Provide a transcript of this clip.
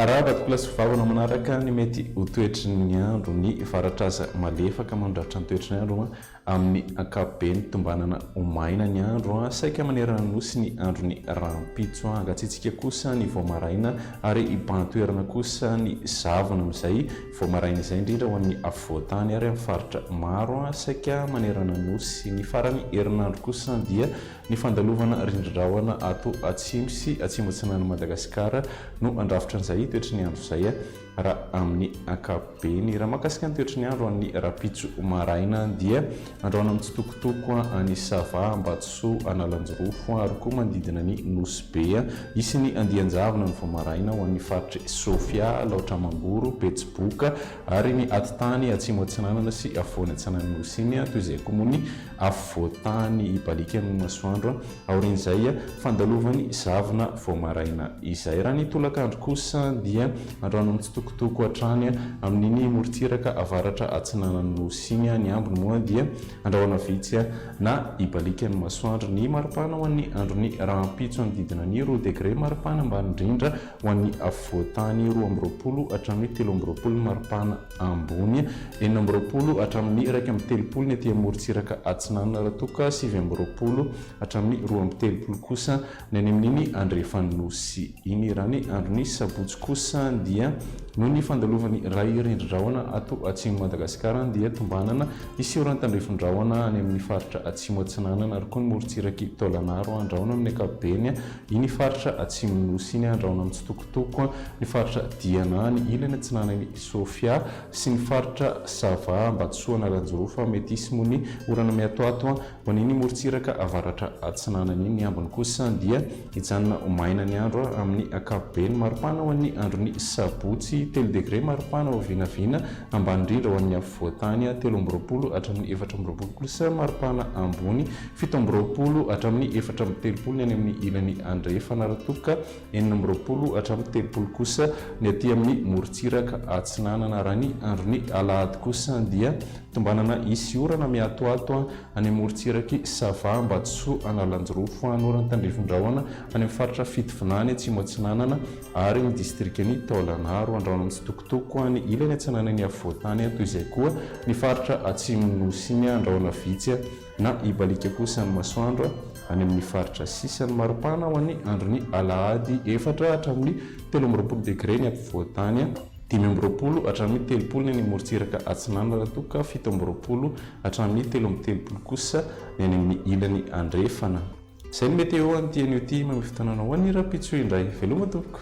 araba tokolasy vavana manaraka ny mety ho toetry ny andro ny faratraza malefaka mandrafitra ny toetry ny andro amin'ny ankapobeny tombanana omaina ny andro saika manerana nosy ny andro ny rampitso angatsitsika kosa ny voamaraina ary ipantoerana kosa ny zavona amin'izay voamaraina izay indrindra ho an'ny avoatany ary amin'ny faritra maro saika manerana nosy ny farany herinandro kosa dia ny fandalovana rindrindrahona ato atsimo sy atsimo atsinan'ny Madagasikara no andrafitra an'izay toetry ny andro izay raha amin'ny ankapobeny raha makasika ny toetry ny andro amin'ny rapitso maraina dia andraona amin'ny tsitokotoko any Sava, Ambatsoa, Analanjorofo ary koa manodidina ny Nosy Be isy ny andianjavona ny voamaraina ho an'ny faritry Sofia, Laotramangoro, Betsiboka ary ny atitany atsimo atsinanana sy afovoany atsinan'ny Nosy iny toy izay koa moa ny afovoatany ibalika amin'ny masoandro aorian'izay fandalovany zavona voamaraina izay raha ny tolakandro kosa dia andraona amin'ny tsitokotoko hatrany amin'iny morontsiraka avaratra atsinanan'ny Nosy iny ny ambiny moa dia andrahoana vitsy na ibalika ny masoandro ny maripana ho an'ny androny rampitso anodidina ny 2 degré maripana ambany indrindra ho an'ny afovoatany 2 hatramin'ny 3 maripana ambony 4 hatramin'ny 1 ny aty morontsiraka atsinanana raha toka 7 hatramin'ny 2 kosa ny any amin'iny andrefan'ny Nosy iny raha ny androny sabotsy kosa dia noho ny fandalovany rindrindrahona ato atsimo Madagasikara dia tombanana iseorany tandrifin-drahona any amin'ny faritra atsimo atsinanana ary koa ny morontsiraky Taolagnaro andrahona amin'ny ankapobeny iny faritra atsimo Nosy iny andrahona amin'ny tsitokotoko ny faritra Diana ny ilany atsinanany Sofia sy ny faritra Sava, Ambatsoa, Analanjorofo mety isy moa ny orana miatoato ho an'iny morontsiraka avaratra atsinanany iny ny ambiny kosa dia hijanona omaina ny andro amin'ny ankapobeny maripana ho an'ny androny sabotsy 3 degré maripana ho vinavina ambany indrindra ho an'ny afovoatany 13 hatramin'ny 14 kosa maripana ambony 17 hatramin'ny 14 ny any amin'ny ilany andrefana raha toka 19 hatramin'ny 30 kosa ny aty amin'ny morontsiraka atsinanana raha ny androny alahady kosa dia tombanana isy orana miatoato any morontsiraky Sava, Ambatsoa, Analanjorofo anorany tandrifin-drahona any amin'ny faritra Fitovinany atsimo atsinanana ary ny distrikany Taolagnaro andrahona amin'ny tsitokotoko ny ilany atsinanany afovoatany toy izay koa ny faritra atsimo Nosy iny andrahona vitsy na ibalika kosa ny masoandro any amin'ny faritra sisany maripana ho an'ny androny alahady 4 hatramin'ny 13 degré ny afovoatany 10 hatramin'ny 30 ny morontsiraka atsinanana raha toka 17 hatramin'ny 13 kosa ny any amin'ny ilany andrefana. Izay ny meteo an'ity anio ity mamy fotoanana ho an'ny rapitso indray veloma tompoko.